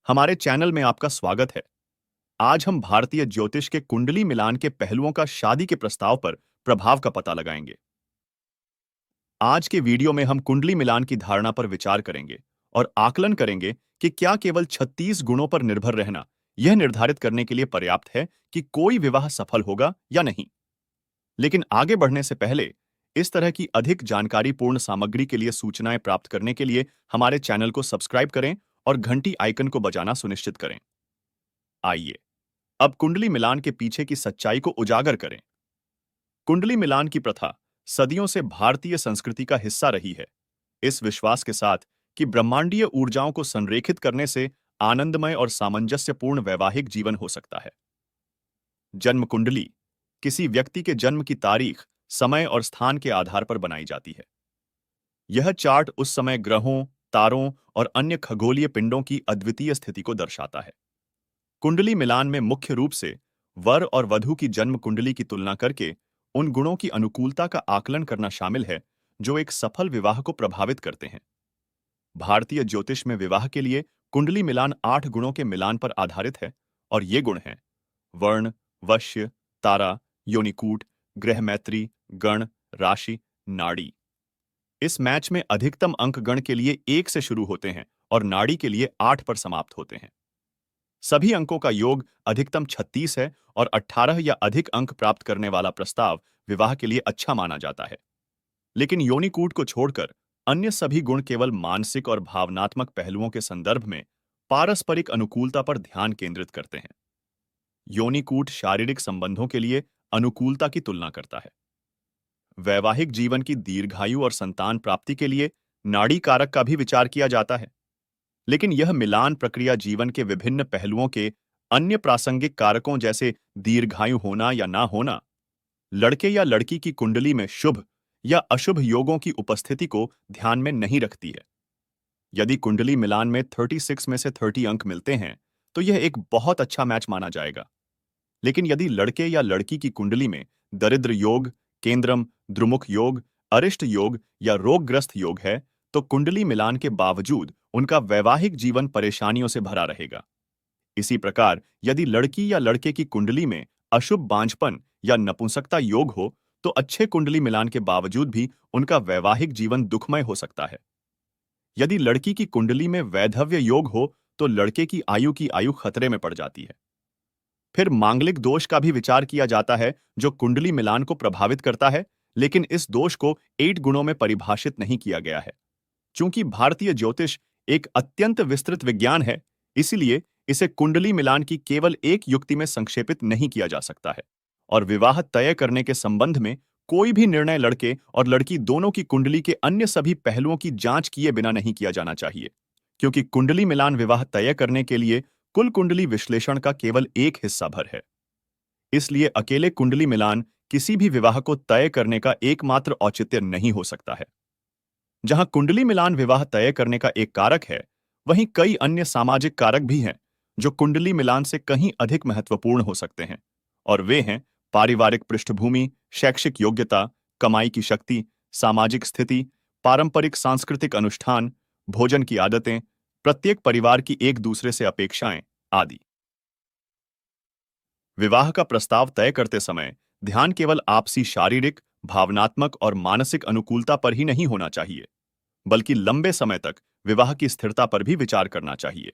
हमारे चैनल में आपका स्वागत है। आज हम भारतीय ज्योतिष के कुंडली मिलान के पहलुओं का शादी के प्रस्ताव पर प्रभाव का पता लगाएंगे। आज के वीडियो में हम कुंडली मिलान की धारणा पर विचार करेंगे और आकलन करेंगे कि क्या केवल 36 गुणों पर निर्भर रहना यह निर्धारित करने के लिए पर्याप्त है कि कोई विवाह सफल होगा या नहीं। लेकिन आगे बढ़ने से पहले इस तरह की अधिक जानकारीपूर्ण सामग्री के लिए सूचनाएं प्राप्त करने के लिए हमारे चैनल को सब्सक्राइब करें और घंटी आइकन को बजाना सुनिश्चित करें। आइए अब कुंडली मिलान के पीछे की सच्चाई को उजागर करें। कुंडली मिलान की प्रथा सदियों से भारतीय संस्कृति का हिस्सा रही है, इस विश्वास के साथ कि ब्रह्मांडीय ऊर्जाओं को संरेखित करने से आनंदमय और सामंजस्यपूर्ण वैवाहिक जीवन हो सकता है। जन्म कुंडली किसी व्यक्ति के जन्म की तारीख, समय और स्थान के आधार पर बनाई जाती है। यह चार्ट उस समय ग्रहों, तारों और अन्य खगोलीय पिंडों की अद्वितीय स्थिति को दर्शाता है। कुंडली मिलान में मुख्य रूप से वर और वधू की जन्म कुंडली की तुलना करके उन गुणों की अनुकूलता का आकलन करना शामिल है जो एक सफल विवाह को प्रभावित करते हैं। भारतीय ज्योतिष में विवाह के लिए कुंडली मिलान 8 गुणों के मिलान पर आधारित है और ये गुण हैं: वर्ण, वश्य, तारा, योनिकूट, ग्रह मैत्री, गण, राशि, नाड़ी। इस मैच में अधिकतम अंक गण के लिए 1 से शुरू होते हैं और नाड़ी के लिए 8 पर समाप्त होते हैं। सभी अंकों का योग अधिकतम 36 है और 18 या अधिक अंक प्राप्त करने वाला प्रस्ताव विवाह के लिए अच्छा माना जाता है। लेकिन योनिकूट को छोड़कर अन्य सभी गुण केवल मानसिक और भावनात्मक पहलुओं के संदर्भ में पारस्परिक अनुकूलता पर ध्यान केंद्रित करते हैं। योनिकूट शारीरिक संबंधों के लिए अनुकूलता की तुलना करता है। वैवाहिक जीवन की दीर्घायु और संतान प्राप्ति के लिए नाड़ी कारक का भी विचार किया जाता है। लेकिन यह मिलान प्रक्रिया जीवन के विभिन्न पहलुओं के अन्य प्रासंगिक कारकों जैसे दीर्घायु होना या ना होना, लड़के या लड़की की कुंडली में शुभ या अशुभ योगों की उपस्थिति को ध्यान में नहीं रखती है। यदि कुंडली मिलान में 36 में से 30 अंक मिलते हैं, तो यह एक बहुत अच्छा मैच माना जाएगा। लेकिन यदि लड़के या लड़की की कुंडली में दरिद्र योग, केंद्रम, द्रुमुख योग, अरिष्ट योग या रोगग्रस्त योग है, तो कुंडली मिलान के बावजूद उनका वैवाहिक जीवन परेशानियों से भरा रहेगा। इसी प्रकार यदि लड़की या लड़के की कुंडली में अशुभ बांझपन या नपुंसकता योग हो, तो अच्छे कुंडली मिलान के बावजूद भी उनका वैवाहिक जीवन दुखमय हो सकता है। यदि लड़की की कुंडली में वैधव्य योग हो, तो लड़के की आयु खतरे में पड़ जाती है। फिर मांगलिक दोष का भी विचार किया जाता है जो कुंडली मिलान को प्रभावित करता है, लेकिन इस दोष को 8 गुणों में परिभाषित नहीं किया गया है। चूंकि भारतीय ज्योतिष एक अत्यंत विस्तृत विज्ञान है, इसलिए इसे कुंडली मिलान की केवल एक युक्ति में संक्षेपित नहीं किया जा सकता है और विवाह तय करने के संबंध में कोई भी निर्णय लड़के और लड़की दोनों की कुंडली के अन्य सभी पहलुओं की जांच किए बिना नहीं किया जाना चाहिए, क्योंकि कुंडली मिलान विवाह तय करने के लिए कुल कुंडली विश्लेषण का केवल एक हिस्सा भर है। इसलिए अकेले कुंडली मिलान किसी भी विवाह को तय करने का एकमात्र औचित्य नहीं हो सकता है। जहां कुंडली मिलान विवाह तय करने का एक कारक है, वहीं कई अन्य सामाजिक कारक भी हैं जो कुंडली मिलान से कहीं अधिक महत्वपूर्ण हो सकते हैं, और वे हैं पारिवारिक पृष्ठभूमि, शैक्षिक योग्यता, कमाई की शक्ति, सामाजिक स्थिति, पारंपरिक सांस्कृतिक अनुष्ठान, भोजन की आदतें, प्रत्येक परिवार की एक दूसरे से अपेक्षाएं आदि। विवाह का प्रस्ताव तय करते समय ध्यान केवल आपसी शारीरिक, भावनात्मक और मानसिक अनुकूलता पर ही नहीं होना चाहिए, बल्कि लंबे समय तक विवाह की स्थिरता पर भी विचार करना चाहिए।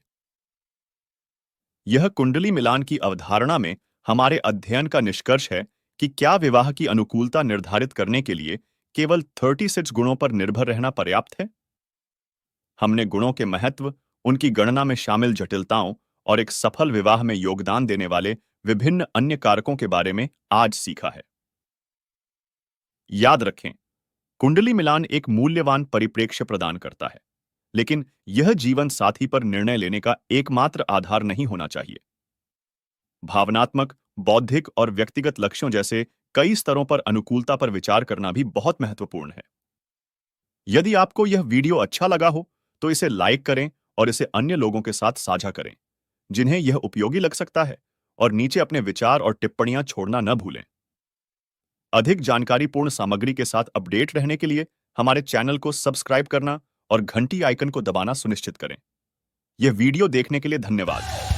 यह कुंडली मिलान की अवधारणा में हमारे अध्ययन का निष्कर्ष है कि क्या विवाह की अनुकूलता निर्धारित करने के लिए केवल 36 गुणों पर निर्भर रहना पर्याप्त है। हमने गुणों के महत्व, उनकी गणना में शामिल जटिलताओं और एक सफल विवाह में योगदान देने वाले विभिन्न अन्य कारकों के बारे में आज सीखा है। याद रखें, कुंडली मिलान एक मूल्यवान परिप्रेक्ष्य प्रदान करता है, लेकिन यह जीवन साथी पर निर्णय लेने का एकमात्र आधार नहीं होना चाहिए। भावनात्मक, बौद्धिक और व्यक्तिगत लक्ष्यों जैसे कई स्तरों पर अनुकूलता पर विचार करना भी बहुत महत्वपूर्ण है। यदि आपको यह वीडियो अच्छा लगा हो, तो इसे लाइक करें और इसे अन्य लोगों के साथ साझा करें, जिन्हें यह उपयोगी लग सकता है, और नीचे अपने विचार और टिप्पणियां छोड़ना न भूलें। अधिक जानकारीपूर्ण सामग्री के साथ अपडेट रहने के लिए हमारे चैनल को सब्सक्राइब करना और घंटी आइकन को दबाना सुनिश्चित करें। यह वीडियो देखने के लिए धन्यवाद।